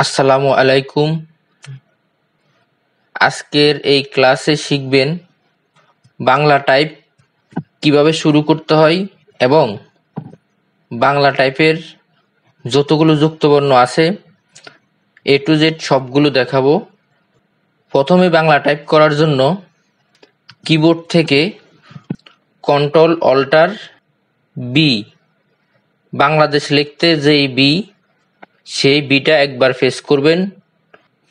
আসসালামু আলাইকুম। আজকের এই ক্লাসে শিখবেন বাংলা টাইপ কিভাবে শুরু করতে হয় এবং বাংলা টাইপের যতগুলো যুক্তবর্ণ আছে A to Z সবগুলো দেখাবো। প্রথমে বাংলা টাইপ করার জন্য কিবোর্ড থেকে কন্ট্রোল অল্টার বি, বাংলাদেশ লিখতে যেই বি, সেই বিটা একবার প্রেস করবেন,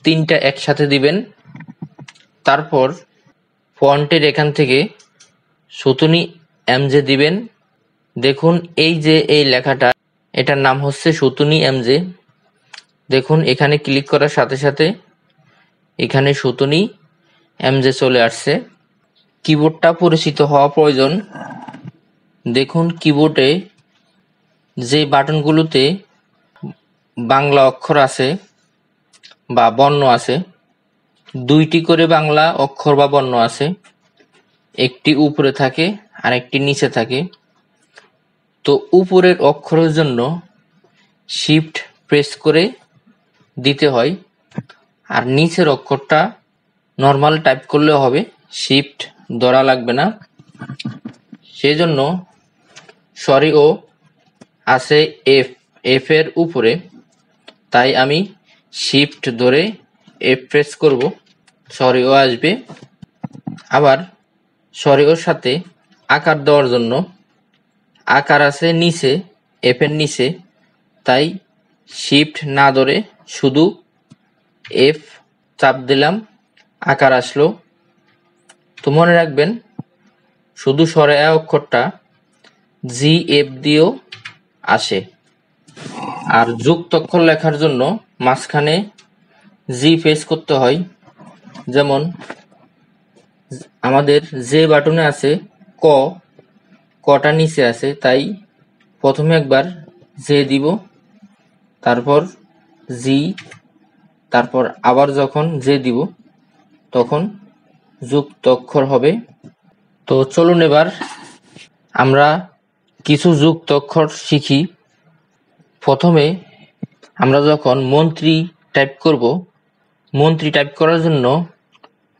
তিনটা একসাথে দিবেন। তারপর ফন্টের এখান থেকে সুতুনি এমজে দিবেন। দেখুন এই যে এই লেখাটা, এটার নাম হচ্ছে সুতুনি এমজে। দেখুন এখানে ক্লিক করার সাথে সাথে এখানে সুতুনি এমজে চলে আসছে। কিবোর্ডটা পরিচিত হওয়া প্রয়োজন। দেখুন কিবোর্ডে যে বাটনগুলোতে বাংলা অক্ষর আছে বা বর্ণ আছে, দুইটি করে বাংলা অক্ষর বা বর্ণ আছে, একটি উপরে থাকে আর একটি নিচে থাকে। তো উপরের অক্ষরের জন্য শিফট প্রেস করে দিতে হয়, আর নিচের অক্ষরটা নর্মাল টাইপ করলে হবে, শিফট ধরা লাগবে না। সেজন্য সরি ও আছে এফ এর উপরে, তাই আমি শিফট ধরে এফ প্রেস করব, সরি ও আসবে। আবার সরি ওর সাথে আকার দেওয়ার জন্য আকার আছে নিচে, এফ এর নিচে, তাই শিফট না ধরে শুধু এফ চাপ দিলাম, আকার আসলো। তো মনে রাখবেন শুধু সরে অক্ষরটা জি এফ দিয়েও আসে। আর যুক্ত অক্ষর লেখার জন্য মাঝখানে জি প্রেস করতে হয়। যেমন আমাদের যে বাটনে আছে ক, কটা নিচে আছে, তাই প্রথমে একবার জে দিব, তারপর জি, তারপর আবার যখন জে দিব তখন যুক্ত অক্ষর হবে। তো চলুন এবার আমরা কিছু যুক্ত অক্ষর শিখি। প্রথমে আমরা যখন মন্ত্রী টাইপ করব, মন্ত্রী টাইপ করার জন্য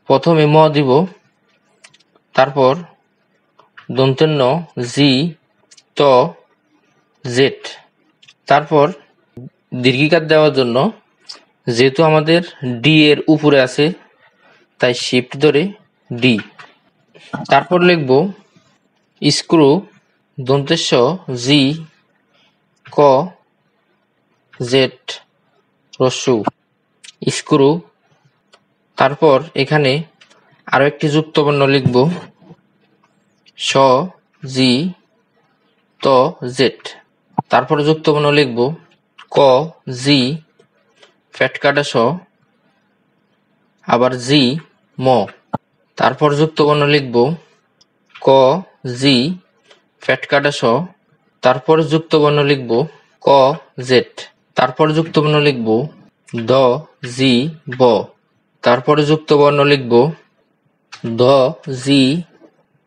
প্রথমে ম দিব, তারপর দন্তেন্য জি, ত, জেড, তারপর দীর্ঘিকার দেওয়ার জন্য যেহেতু আমাদের ডি এর উপরে আছে তাই শিফট ধরে ডি, তারপর লিখব স্ক্রু, দন্তেশ্ব জি, ক, জেড, রস্যু, স্ক্রু। তারপর এখানে আরো একটি যুক্তবর্ণ লিখব, স, জি, ত, জেড, তারপর যুক্তবর্ণ লিখব ক, জি, ফ্যাট কাটা স, আবার জি, ম, তারপর যুক্তবর্ণ লিখব ক, জি, ফ্যাট কাটা স, তারপর যুক্তবর্ণ লিখব ক, জেড, তারপর যুক্তবর্ণ লিখব দ, জি, ব, তারপরে যুক্তবর্ণ লিখব দ, জি,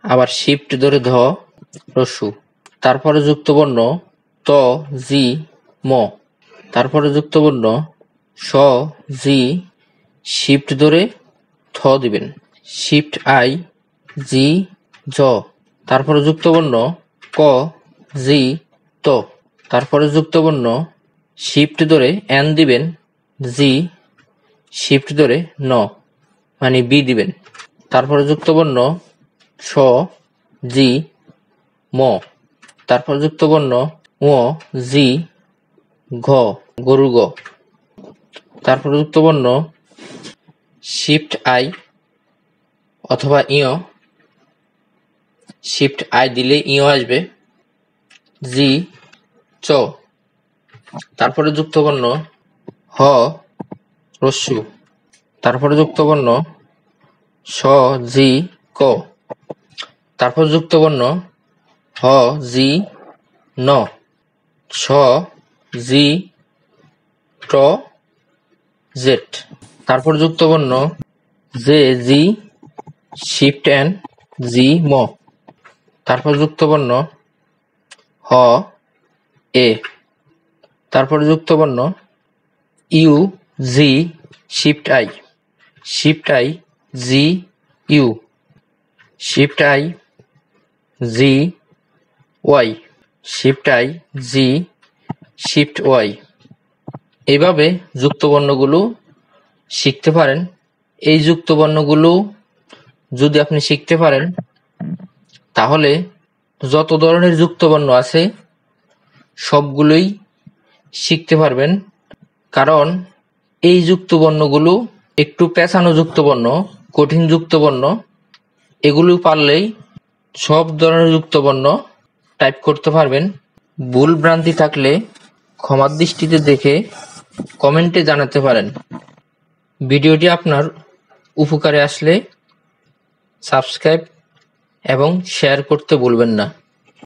আবার শিফট ধরে ধ, রস্যু, তারপরে যুক্তবর্ণ ত, জি, ম, তারপরে যুক্তবর্ণ স, জি, শিফট ধরে থ দিবেন, শিফট আই, জি, জ, তারপরে যুক্তবর্ণ ক, জি, ত, তারপরে যুক্তবর্ণ শিফট ধরে এন দিবেন, জি, শিফট ধরে ন, মানে বি দিবেন, তারপরে যুক্তবর্ণ স, জি, ম, তারপর যুক্তবর্ণ ও, জি, ঘ, গরু গ, তারপর যুক্তবর্ণ শিফট আই অথবা ইয়, শিফট আই দিলে ইয় আসবে, জি, চ, তারপরে যুক্তবর্ণ হ, রস্যু, তারপরে যুক্তবর্ণ স, জি, ক, তারপর যুক্তবর্ণ হ, জি, ন, স, জি, ট, জেড, তারপর যুক্তবর্ণ J, G, shift N, G, ম, তারপর যুক্তবর্ণ হ, এ, তারপর যুক্তবর্ণ U, G shift I, shift I G U, shift I G Y, shift I G shift Y. এইভাবে যুক্তবর্ণগুলো শিখতে পারেন। এই যুক্তবর্ণগুলো যদি আপনি শিখতে পারেন তাহলে যত ধরনের যুক্তবর্ণ আছে সবগুলোই শিখতে পারবেন। কারণ এই যুক্তবর্ণগুলো একটু পেঁচানো যুক্তবর্ণ, কঠিন যুক্তবর্ণ, এগুলো পারলেই সব ধরনের যুক্তবর্ণ টাইপ করতে পারবেন। ভুল ভ্রান্তি থাকলে ক্ষমার দৃষ্টিতে দেখে কমেন্টে জানাতে পারেন। ভিডিওটি আপনার উপকারে আসলে সাবস্ক্রাইব এবং শেয়ার করতে ভুলবেন না।